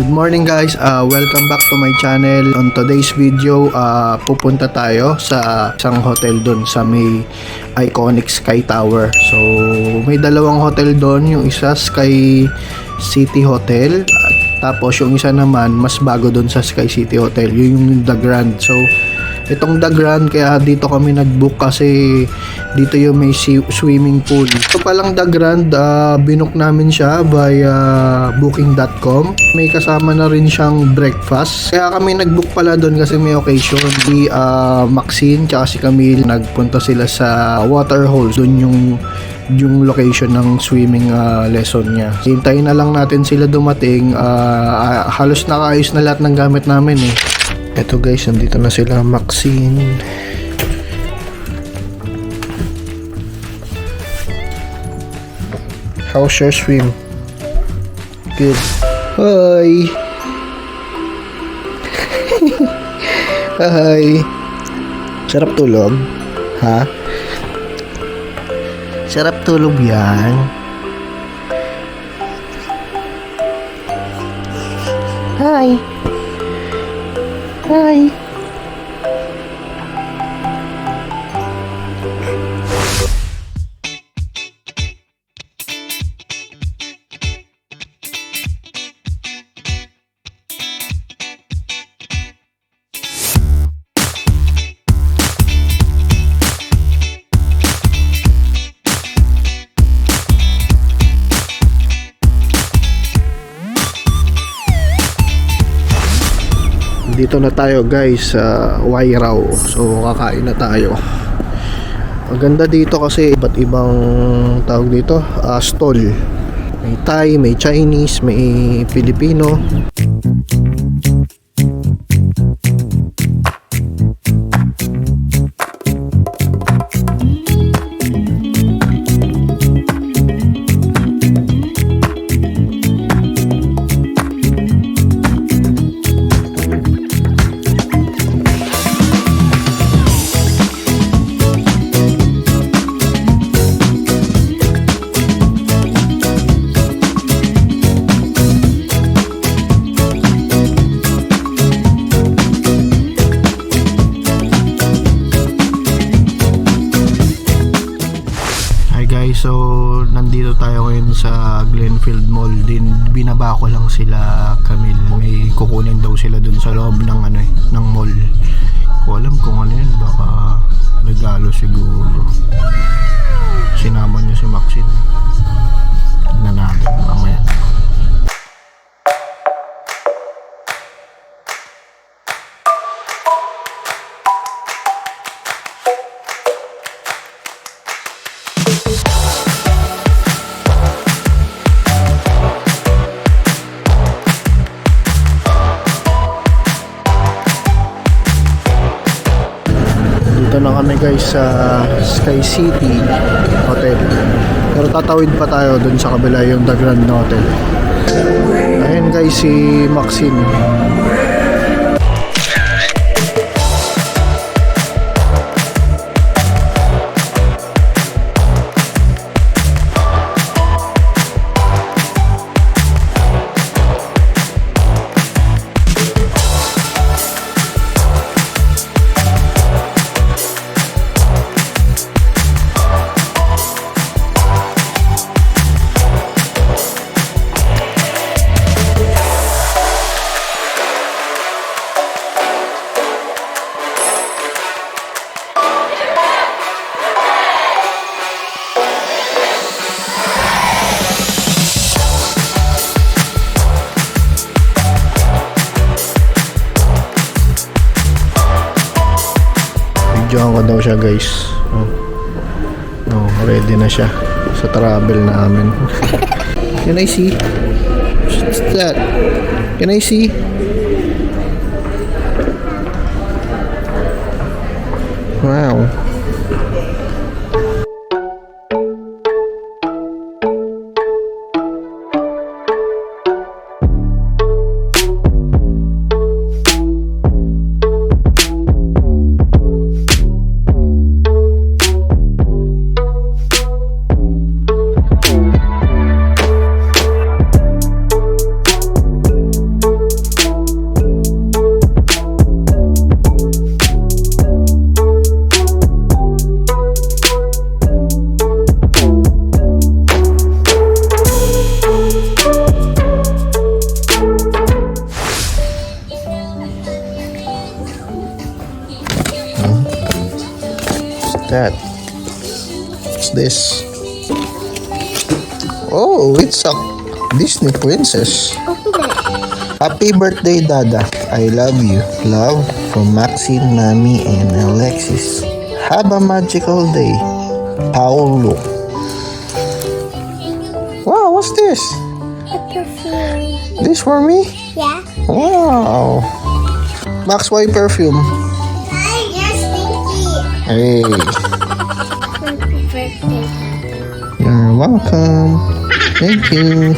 Good morning guys, welcome back to my channel. On today's video, pupunta tayo sa isang hotel doon sa may iconic Sky Tower. So may dalawang hotel doon, yung isa Sky City Hotel, tapos yung isa naman mas bago doon sa Sky City Hotel, yung The Grand. So itong The Grand, kaya dito kami nag-book kasi dito yung may swimming pool. Ito palang The Grand, binook namin siya via booking.com. May kasama na rin siyang breakfast. Kaya kami nag-book pala doon kasi may occasion. Si Maxine tsaka si Camille, nagpunta sila sa waterhole. Doon yung location ng swimming lesson niya. Hintayin na lang natin sila dumating. Halos nakaayos na lahat ng gamit namin eh. Eto guys, nandito na sila, Maxine. How's your swim? Good. Hi! Hi! Sarap tulog? Ha? Sarap tulog yan? Hi! Hi! Dito na tayo guys sa Wairau. So kakain na tayo. Maganda dito kasi iba't ibang tawag dito, stall. May Thai, may Chinese, may Filipino. So nandito tayo ngayon sa Glenfield Mall din. Binaba ko lang sila Camille, may kukunin daw sila dun sa loob ng ng mall. Ko alam kung ano yun, baka regalo siguro. Sinama niya si Maxine. Tignan natin mamaya. Dito na kami guys sa Sky City Hotel. Pero tatawid pa tayo dun sa kabila, yung The Grand Hotel. Ayan guys si Maxine. Videohan ko daw siya guys. Ready na siya sa travel namin. Can I see? What's that? Can I see? Wow. that? What's this? Oh, it's a Disney princess. Happy birthday, Dada. I love you. Love from Maxine, Mami, and Alexis. Have a magical day. Paulo. Wow, what's this? A perfume. This for me? Yeah. Wow. Max, why perfume? Hi, you're stinky. Hey, Happy birthday. you're welcome. Thank you.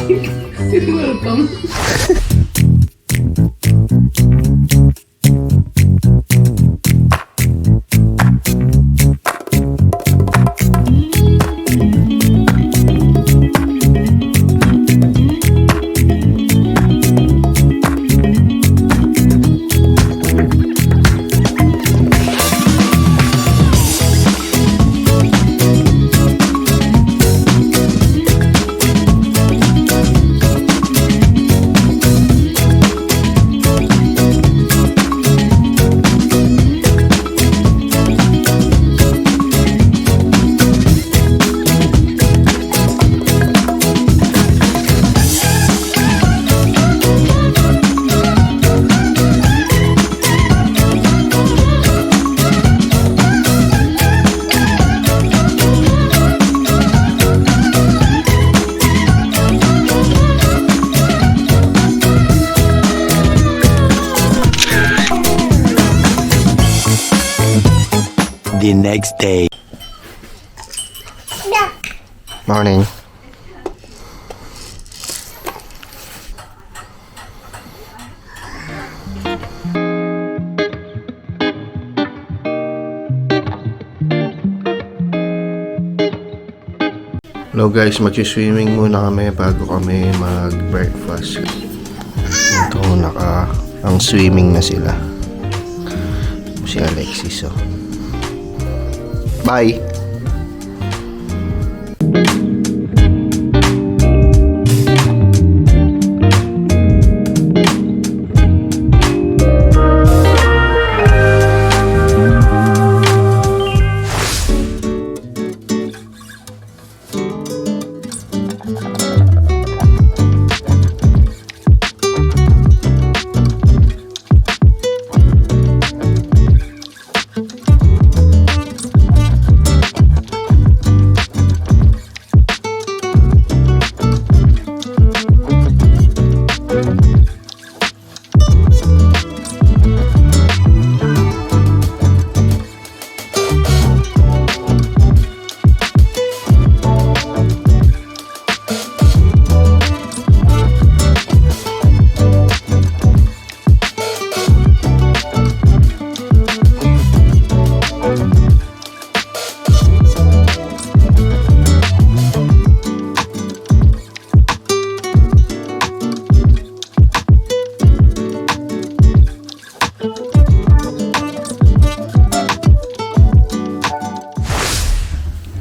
The next day. Morning. Hello guys, mag-swimming muna kami bago kami mag-breakfast. Ito, ang swimming na sila. Si Alexis, oh. Bye!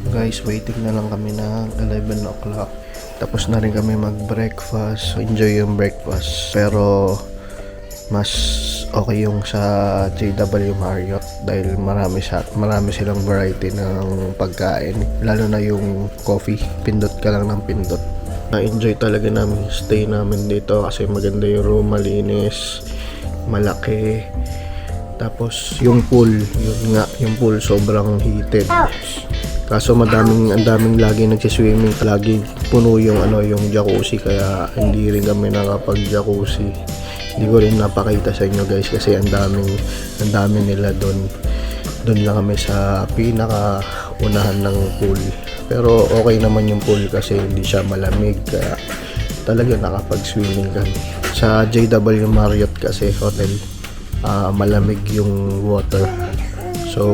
Guys, waiting na lang kami ng 11 o'clock. Tapos na rin kami mag-breakfast. Enjoy yung breakfast. Pero mas okay yung sa JW Marriott dahil marami silang variety ng pagkain. Lalo na yung coffee. Pindot ka lang ng pindot. Na-enjoy talaga namin yung stay namin dito kasi maganda yung room, malinis, malaki. Tapos yung pool, yung pool sobrang heated. Kaso ang daming lagi nagsiswimming, lagi puno yung yung jacuzzi kaya hindi rin kami nakapag-jacuzzi. Hindi ko rin napakita sa inyo guys kasi ang dami nila doon. Doon lang kami sa pinaka-unahan ng pool. Pero okay naman yung pool kasi hindi siya malamig kaya talaga nakapag-swimming kami. Sa JW Marriott kasi hotel, malamig yung water. So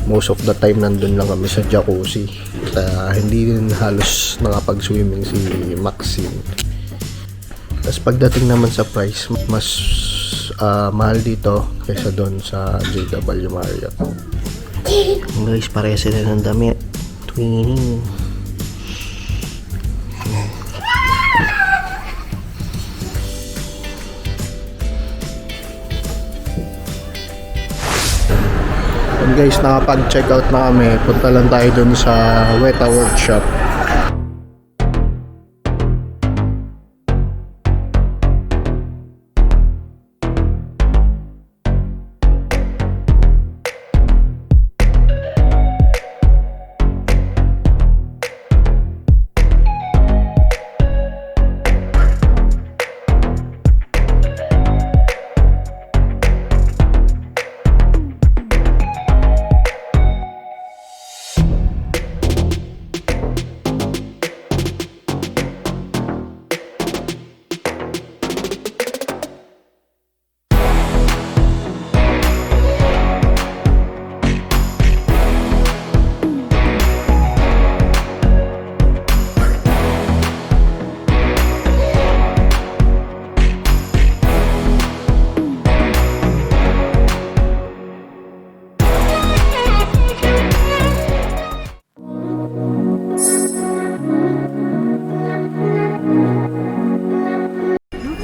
most of the time nandun lang kami sa jacuzzi. Hindi rin halos nakapag-swimming si Maxine. Tapos pagdating naman sa price, mas mahal dito kaysa doon sa JW Marriott. Guys, pare sila ng damit. Twinning. guys, nakapag-check out na kami. Punta lang tayo dun sa Weta Workshop.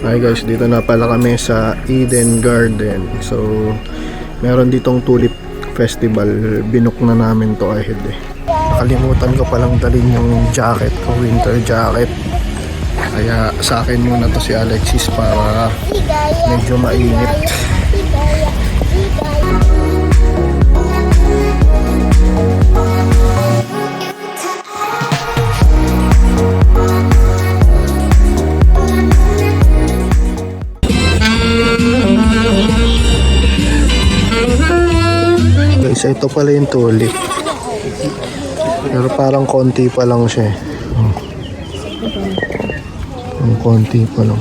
Hi guys, dito na pala kami sa Eden Garden. So, meron ditong tulip festival. Binook na namin to ahead eh. Nakalimutan ko palang dalhin yung jacket ko, winter jacket. Kaya sa akin muna to si Alexis para medyo mainit. Guys, ito pala yung tulip. Pero parang konti pa lang siya eh. Konti pa lang.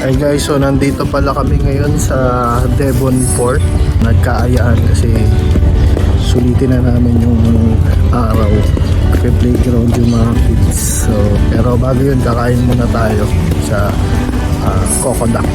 Hey guys, so nandito pala kami ngayon sa Devonport. Nagkaayaan kasi sulitin na namin yung araw. Playground yung mga kids. So, pero bago yun, kakain muna tayo sa Kokodak.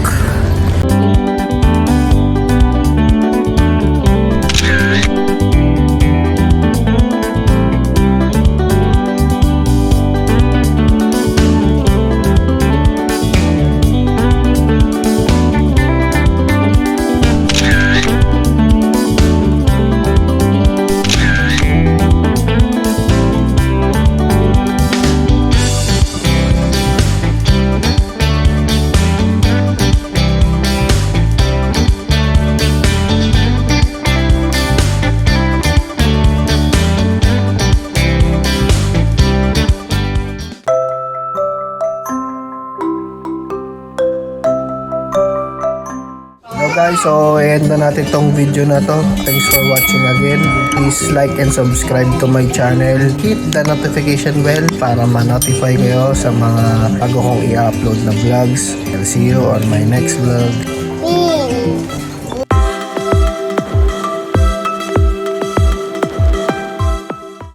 Guys, so end na natin tong video na to. Thanks for watching again. Please like and subscribe to my channel. Hit the notification bell para ma-notify kayo sa mga bago kong i-upload na vlogs. I'll see you on my next vlog.